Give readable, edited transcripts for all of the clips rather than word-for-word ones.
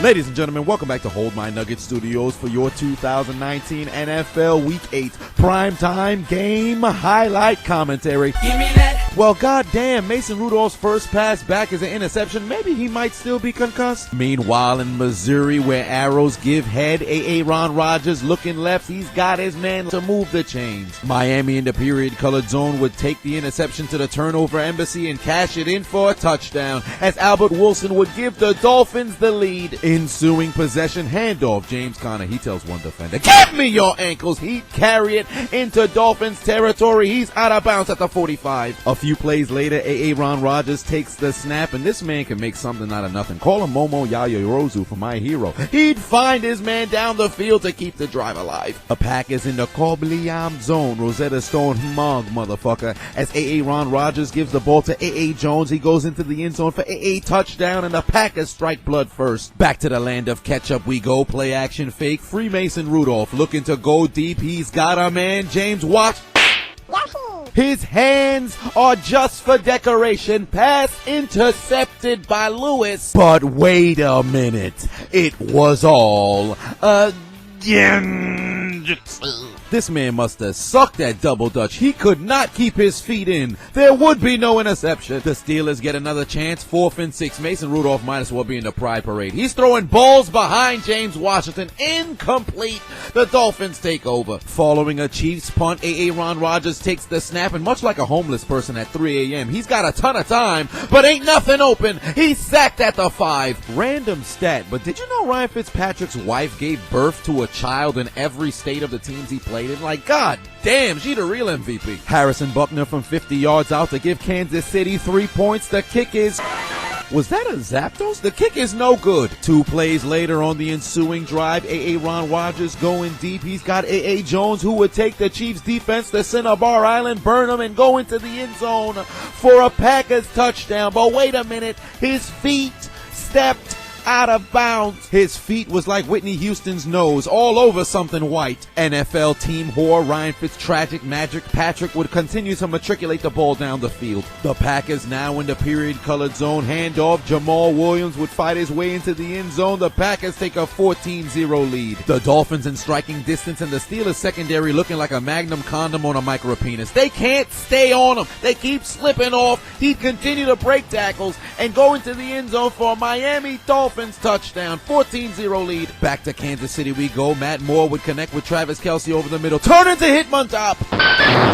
Ladies and gentlemen, welcome back to Hold My Nugget Studios for your 2019 NFL Week 8 Primetime Game Highlight Commentary. Give me that. Well, goddamn, Mason Rudolph's first pass back is an interception. Maybe he might still be concussed. Meanwhile, in Missouri, where arrows give head, Aaron Rodgers looking left. He's got his man to move the chains. Miami in the period-colored zone would take the interception to the turnover embassy and cash it in for a touchdown, as Albert Wilson would give the Dolphins the lead. Ensuing possession handoff, James Conner, he tells one defender, "Give me your ankles." He'd carry it into Dolphins territory. He's out of bounds at the 45. A few plays later, Aaron Rodgers takes the snap, and this man can make something out of nothing. Call him Momo Yaoyorozu for my hero. He'd find his man down the field to keep the drive alive. A pack is in the Corbliam zone. Rosetta Stone Mog, motherfucker. As Aaron Rodgers gives the ball to A.A. Jones, he goes into the end zone for A.A. touchdown, and the Packers strike blood first. Back to the land of ketchup we go. Play action fake. Freemason Rudolph looking to go deep. He's got a man. James Watts. His hands are just for decoration. Pass intercepted by Lewis. But wait a minute. It was all again. This man must have sucked at double dutch. He could not keep his feet in. There would be no interception. The Steelers get another chance. 4th and 6. Mason Rudolph might as well be in the pride parade. He's throwing balls behind James Washington. Incomplete. The Dolphins take over. Following a Chiefs punt, Aaron Rodgers takes the snap, and much like a homeless person at 3 a.m., he's got a ton of time, but ain't nothing open. He's sacked at the 5. Random stat, but did you know Ryan Fitzpatrick's wife gave birth to a child in every state of the teams he played in? Like, god damn, she the real MVP. Harrison Buckner from 50 yards out to give Kansas City 3 points. The kick is... Was that a Zapdos? The kick is no good. 2 plays later on the ensuing drive, Aaron Rodgers going deep. He's got A.A. Jones, who would take the Chiefs defense to Cinnabar Island, burn them, and go into the end zone for a Packers touchdown. But wait a minute, his feet stepped out of bounds. His feet was like Whitney Houston's nose, all over something white. NFL team whore Ryan Fitztragic Magic Patrick would continue to matriculate the ball down the field. The Packers now in the period-colored zone. Handoff, Jamal Williams would fight his way into the end zone. The Packers take a 14-0 lead. The Dolphins in striking distance, and the Steelers secondary looking like a magnum condom on a micropenis. They can't stay on him. They keep slipping off. He'd continue to break tackles and go into the end zone for a Miami Dolphins touchdown. 14-0 lead. Back to Kansas City we go. Matt Moore would connect with Travis Kelce over the middle. Turn into Hitman top.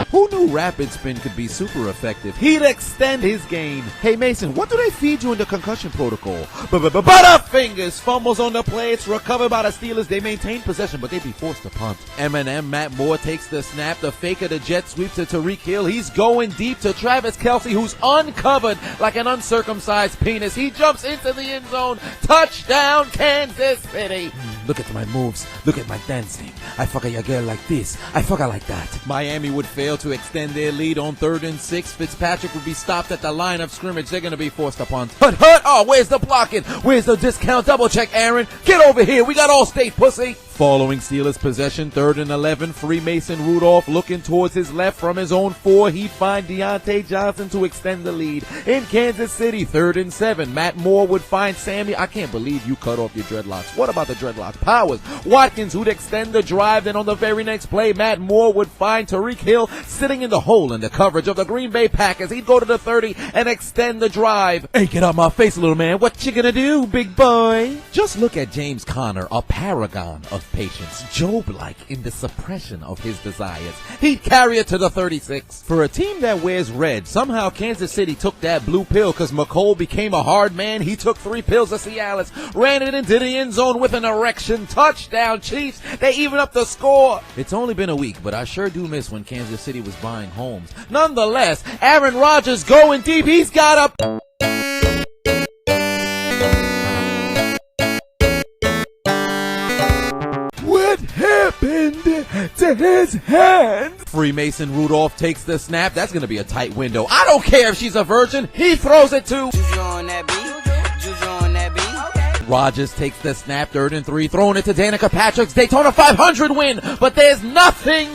Who knew rapid spin could be super effective? He'd extend his game. Hey Mason, what do they feed you in the concussion protocol? Butterfingers. Fumbles on the play. It's recovered by the Steelers. They maintain possession, but they'd be forced to punt. Eminem, Matt Moore takes the snap. The fake of the jet sweep to Tyreek Hill. He's going deep to Travis Kelce, who's uncovered like an uncircumcised penis. He jumps into the end zone. Touchdown, Kansas City. Look at my moves. Look at my dancing. I fuck a girl like this. I fuck her like that. Miami would fail to extend their lead on 3rd and 6. Fitzpatrick would be stopped at the line of scrimmage. They're going to be forced to punt. Hut. Oh, where's the blocking? Where's the discount? Double check, Aaron. Get over here. We got All-State, pussy. Following Steelers possession, 3rd and 11, Freemason Rudolph looking towards his left from his own 4. He'd find Deontay Johnson to extend the lead. In Kansas City, 3rd and 7, Matt Moore would find Sammy. I can't believe you cut off your dreadlocks. What about the dreadlocks? Powers. Watkins who'd extend the drive. Then on the very next play, Matt Moore would find Tyreek Hill sitting in the hole in the coverage of the Green Bay Packers. He'd go to the 30 and extend the drive. Hey, get out my face, little man. What you gonna do, big boy? Just look at James Conner, a paragon of patience, Job-like in the suppression of his desires. He'd carry it to the 36. For a team that wears red, somehow Kansas City took that blue pill because McCole became a hard man. He took 3 pills of Cialis, ran it into the end zone with an erection. Touchdown, Chiefs. They even up the score. It's only been a week, but I sure do miss when Kansas City was buying homes. Nonetheless, Aaron Rodgers going deep. He's got a... happened to his hand? Freemason Rudolph takes the snap. That's going to be a tight window. I don't care if she's a virgin. He throws it to... Rodgers takes the snap, 3rd and 3, throwing it to Danica Patrick's Daytona 500 win, but there's nothing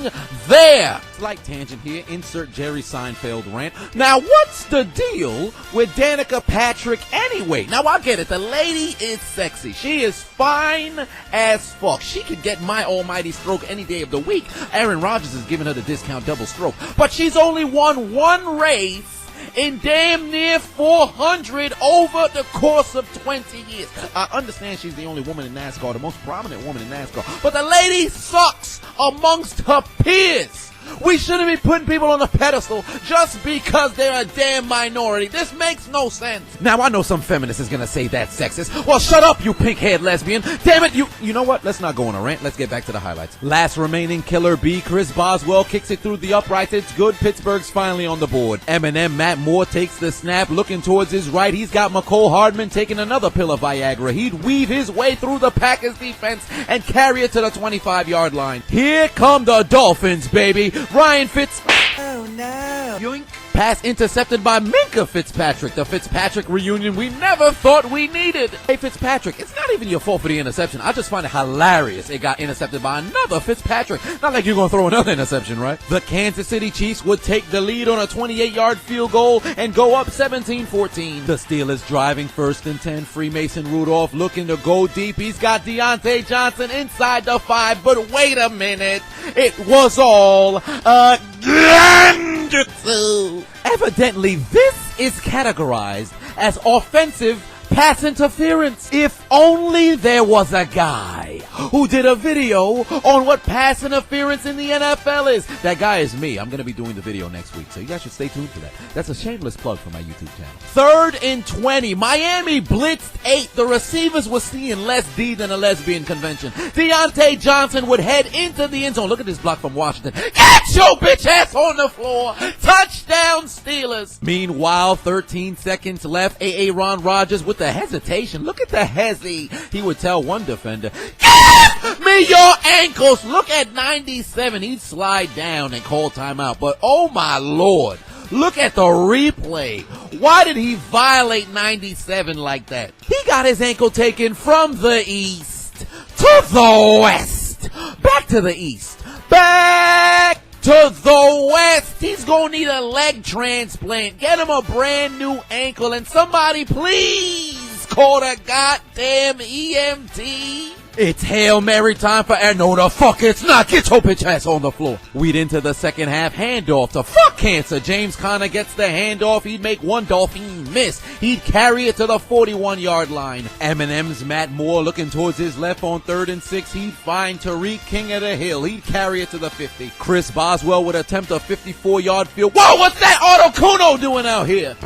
there. Slight tangent here, insert Jerry Seinfeld rant. Now, what's the deal with Danica Patrick anyway? Now, I get it, the lady is sexy. She is fine as fuck. She could get my almighty stroke any day of the week. Aaron Rodgers is giving her the discount double stroke. But she's only won one race in damn near 400 over the course of 20 years. I understand she's the only woman in NASCAR, the most prominent woman in NASCAR, but the lady sucks amongst her peers. We shouldn't be putting people on a pedestal just because they're a damn minority. This makes no sense. Now, I know some feminist is gonna say that's sexist. Well, shut up, you pink-haired lesbian. Damn it, you know what? Let's not go on a rant. Let's get back to the highlights. Last remaining killer B, Chris Boswell kicks it through the uprights. It's good. Pittsburgh's finally on the board. Eminem Matt Moore takes the snap, looking towards his right. He's got McCole Hardman taking another pill of Viagra. He'd weave his way through the Packers defense and carry it to the 25-yard line. Here come the Dolphins, baby. Ryan Fitz. Oh no. Yoink. Pass intercepted by Minkah Fitzpatrick. The Fitzpatrick reunion we never thought we needed. Hey Fitzpatrick, it's not even your fault for the interception. I just find it hilarious it got intercepted by another Fitzpatrick. Not like you're gonna throw another interception, right? The Kansas City Chiefs would take the lead on a 28-yard field goal and go up 17-14. The Steelers driving 1st and 10. Freemason Rudolph looking to go deep. He's got Deontay Johnson inside the 5, but wait a minute. It was all a genjutsu. Evidently, this is categorized as offensive pass interference. If only there was a guy who did a video on what pass interference in the NFL is. That guy is me. I'm going to be doing the video next week, so you guys should stay tuned for that. That's a shameless plug for my YouTube channel. 3rd and 20. Miami blitzed 8. The receivers were seeing less D than a lesbian convention. Deontay Johnson would head into the end zone. Look at this block from Washington. Get your bitch ass on the floor. Touchdown Steelers. Meanwhile, 13 seconds left. Aaron Rodgers with the hesitation. Look at the hezzy. He would tell one defender, give me your ankles. Look at 97. He'd slide down and call timeout. But oh my Lord, look at the replay. Why did he violate 97 like that? He got his ankle taken from the east to the west. Back to the east. Back to the west. He's gonna need a leg transplant. Get him a brand new ankle, and somebody please call the goddamn EMT. It's Hail Mary time for no the fuck it's not. Get your bitch ass on the floor. We'd into the second half. Handoff to fuck cancer. James Conner gets the handoff. He'd make one Dolphin miss. He'd carry it to the 41-yard line. Eminem's Matt Moore looking towards his left on 3rd and 6. He'd find Tariq King of the Hill. He'd carry it to the 50. Chris Boswell would attempt a 54-yard field. Whoa, what's that Auto Kuno doing out here?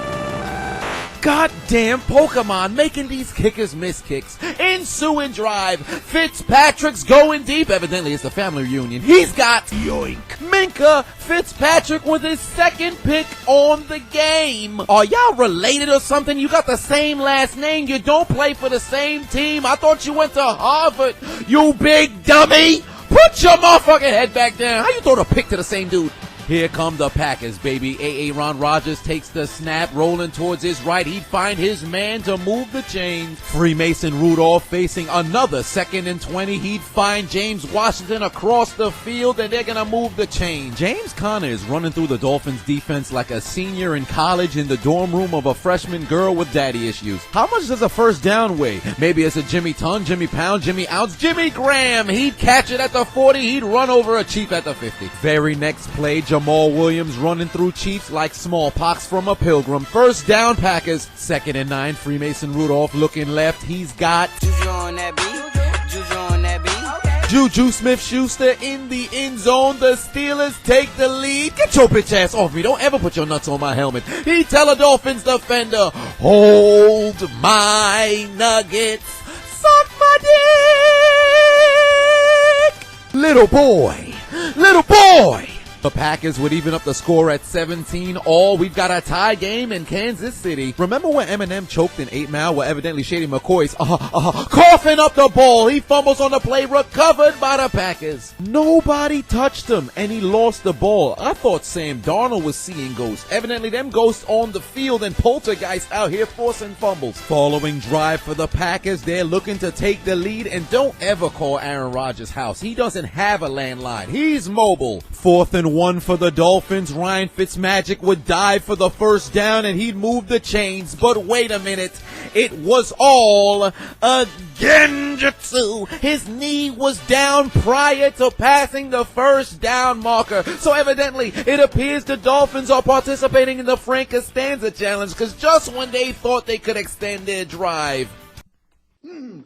Goddamn Pokemon making these kickers miss kicks. Ensuing drive. Fitzpatrick's going deep. Evidently, it's a family reunion. He's got yoink. Minkah Fitzpatrick with his 2nd pick on the game. Are y'all related or something? You got the same last name. You don't play for the same team. I thought you went to Harvard, you big dummy. Put your motherfucking head back down. How you throw the pick to the same dude? Here come the Packers, baby. Aaron Rodgers takes the snap, rolling towards his right. He'd find his man to move the chains. Freemason Rudolph facing another 2nd and 20. He'd find James Washington across the field, and they're going to move the chain. James Conner is running through the Dolphins defense like a senior in college in the dorm room of a freshman girl with daddy issues. How much does a first down weigh? Maybe it's a Jimmy Ton, Jimmy Pound, Jimmy Ounce, Jimmy Graham. He'd catch it at the 40. He'd run over a Chief at the 50. Very next play, Jamal Williams running through Chiefs like smallpox from a pilgrim. First down Packers. 2nd and 9. Freemason Rudolph looking left. He's got Juju on that beat. Juju on that beat. Juju Smith-Schuster in the end zone. The Steelers take the lead. Get your bitch ass off me. Don't ever put your nuts on my helmet. He tell a Dolphins defender, hold my nuggets. Suck my dick. Little boy. The Packers would even up the score at 17-all. We've got a tie game in Kansas City. Remember when Eminem choked in 8 Mile? Well, evidently Shady McCoy's coughing up the ball. He fumbles on the play, recovered by the Packers. Nobody touched him, and he lost the ball. I thought Sam Darnold was seeing ghosts. Evidently, them ghosts on the field and poltergeist out here forcing fumbles. Following drive for the Packers, they're looking to take the lead, and don't ever call Aaron Rodgers' house. He doesn't have a landline. He's mobile. 4th and 1 for the Dolphins. Ryan Fitzmagic would dive for the first down, and he'd move the chains. But wait a minute. It was all a genjutsu. His knee was down prior to passing the first down marker. So evidently, it appears the Dolphins are participating in the Frank Costanza challenge, because just when they thought they could extend their drive,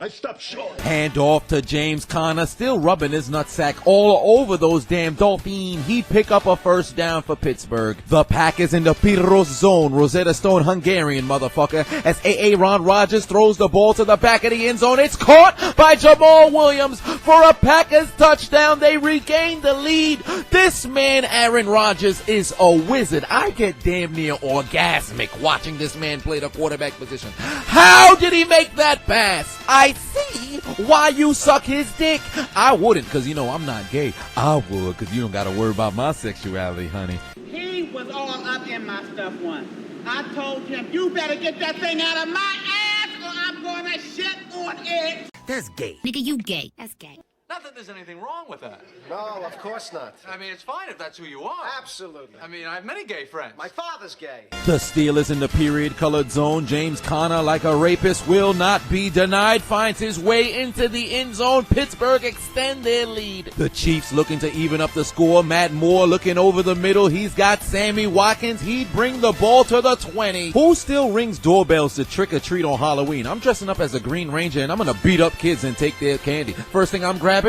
I stopped short. hand off to James Conner, still rubbing his nutsack all over those damn Dolphins. He'd pick up a first down for Pittsburgh. The Packers in the Piros zone. Rosetta Stone Hungarian motherfucker. As Aaron Rodgers throws the ball to the back of the end zone. It's caught by Jamal Williams for a Packers touchdown. They regain the lead. This man, Aaron Rodgers, is a wizard. I get damn near orgasmic watching this man play the quarterback position. How did he make that pass? I see why you suck his dick. I wouldn't, because, you know, I'm not gay. I would, because you don't got to worry about my sexuality, honey. He was all up in my stuff once. I told him, you better get that thing out of my ass or I'm going to shit on it. That's gay. Nigga, you gay. That's gay. Not that there's anything wrong with that. No, of course not. I mean, it's fine if that's who you are. Absolutely. I mean, I have many gay friends. My father's gay. The Steelers in the period-colored zone. James Conner, like a rapist, will not be denied. Finds his way into the end zone. Pittsburgh extend their lead. The Chiefs looking to even up the score. Matt Moore looking over the middle. He's got Sammy Watkins. He'd bring the ball to the 20. Who still rings doorbells to trick-or-treat on Halloween? I'm dressing up as a Green Ranger, and I'm going to beat up kids and take their candy. First thing I'm grabbing,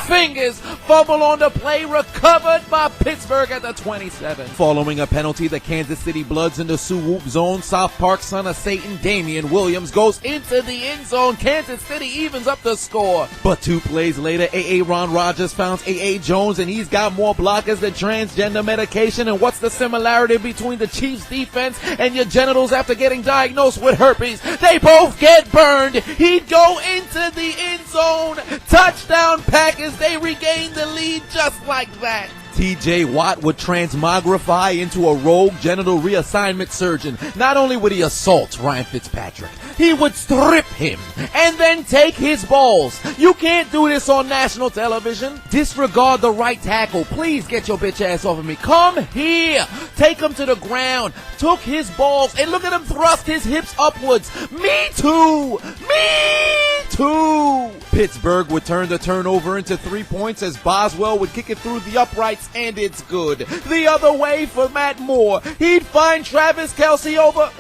fingers! Fumble on the play, recovered by Pittsburgh at the 27. Following a penalty, the Kansas City Bloods in the Sioux zone. South Park son of Satan, Damian Williams, goes into the end zone. Kansas City evens up the score. But 2 plays later, Aaron Rodgers founds A.A. Jones, and he's got more blockers than transgender medication. And what's the similarity between the Chiefs' defense and your genitals after getting diagnosed with herpes? They both get burned. He'd go into the end zone. Touchdown Packers. They regain the lead just like that. T.J. Watt would transmogrify into a rogue genital reassignment surgeon. Not only would he assault Ryan Fitzpatrick, he would strip him and then take his balls. You can't do this on national television. Disregard the right tackle. Please get your bitch ass off of me. Come here. Take him to the ground. Took his balls, and look at him thrust his hips upwards. Me too. Me too. Pittsburgh would turn the turnover into 3 points as Boswell would kick it through the uprights, and it's good. The other way for Matt Moore. He'd find Travis Kelce over.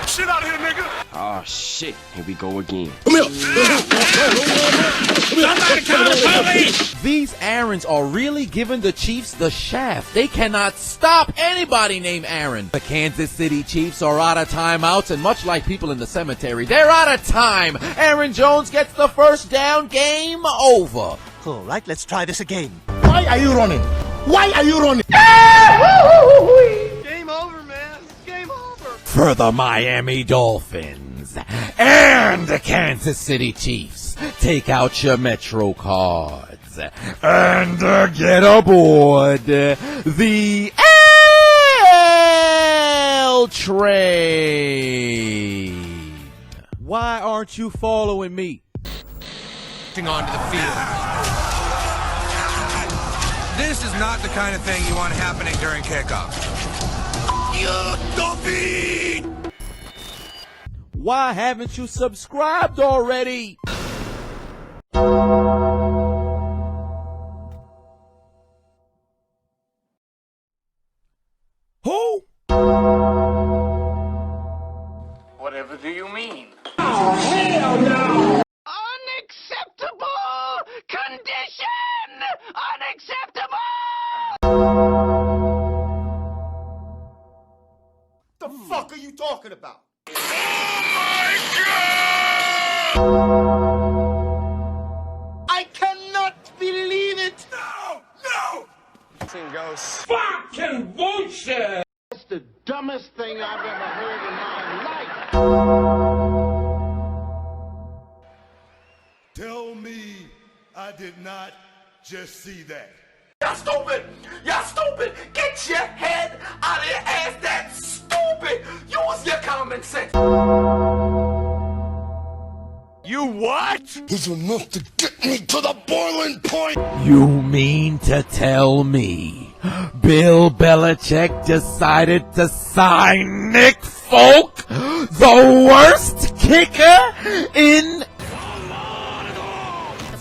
Shit out here, nigga. Oh, shit. Here we go again. These errands are really giving the Chiefs the shaft. They cannot stop anybody named Aaron. The Kansas City Chiefs are out of timeouts, and much like people in the cemetery, they're out of time. Aaron Jones gets the first down. Game over. All right, let's try this again. Why are you running? Why are you running? Game over, man. Game over. For the Miami Dolphins and the Kansas City Chiefs, take out your Metro cards and get aboard the L train. Why aren't you following me? Onto the field. This is not the kind of thing you want happening during kickoff. Why haven't you subscribed already? Who? Whatever do you mean? Unacceptable condition! Unacceptable! The fuck are you talking about? I cannot believe it! No! No! Goes. Fuck! Tell me I did not just see that. Y'all stupid! Y'all stupid! Get your head out of your ass! That's stupid! Use your common sense! You what? It's enough to get me to the boiling point! You mean to tell me Bill Belichick decided to sign Nick Folk, the worst kicker in...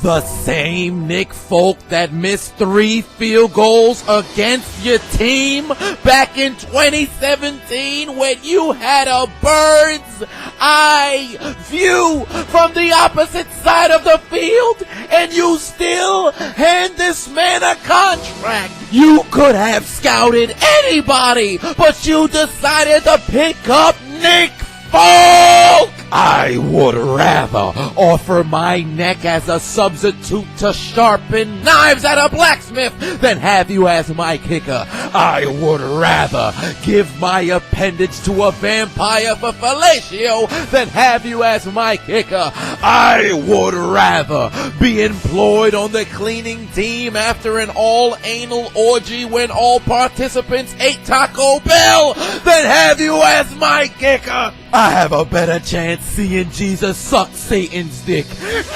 The same Nick Folk that missed 3 field goals against your team back in 2017 when you had a bird's eye view from the opposite side of the field, and you still hand this man a contract. You could have scouted anybody, but you decided to pick up Nick Folk! I would rather offer my neck as a substitute to sharpen knives at a blacksmith than have you as my kicker. I would rather give my appendage to a vampire for fellatio than have you as my kicker. I would rather be employed on the cleaning team after an all-anal orgy when all participants ate Taco Bell than have you as my kicker. I have a better chance seeing Jesus suck Satan's dick.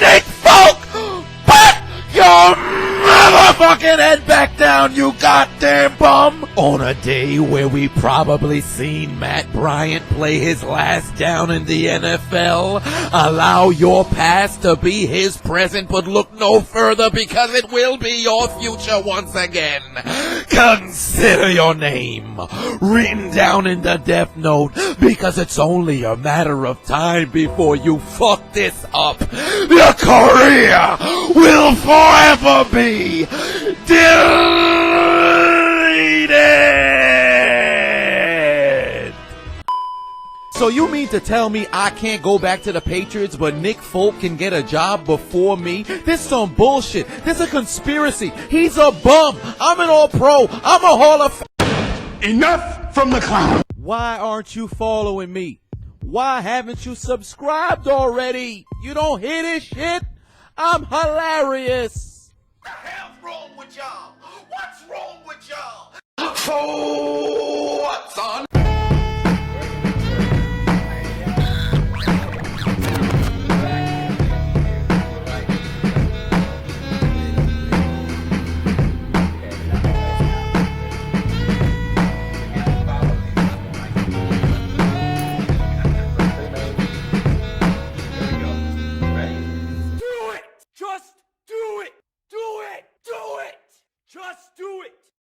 Nick Folk, put your motherfucking head back down, you goddamn bum! On a day where we probably seen Matt Bryant play his last down in the NFL, allow your past to be his present, but look no further because it will be your future once again. Consider your name written down in the death note because it's only a matter of time before you fuck this up. Your career will forever be deleted. So you mean to tell me I can't go back to the Patriots, but Nick Folk can get a job before me? This some bullshit. This a conspiracy. He's a bum. I'm an all-pro. I'm a Hall of Enough from the clown! Why aren't you following me? Why haven't you subscribed already? You don't hear this shit? I'm hilarious. What the hell's wrong with y'all? What's wrong with y'all? Oh, son?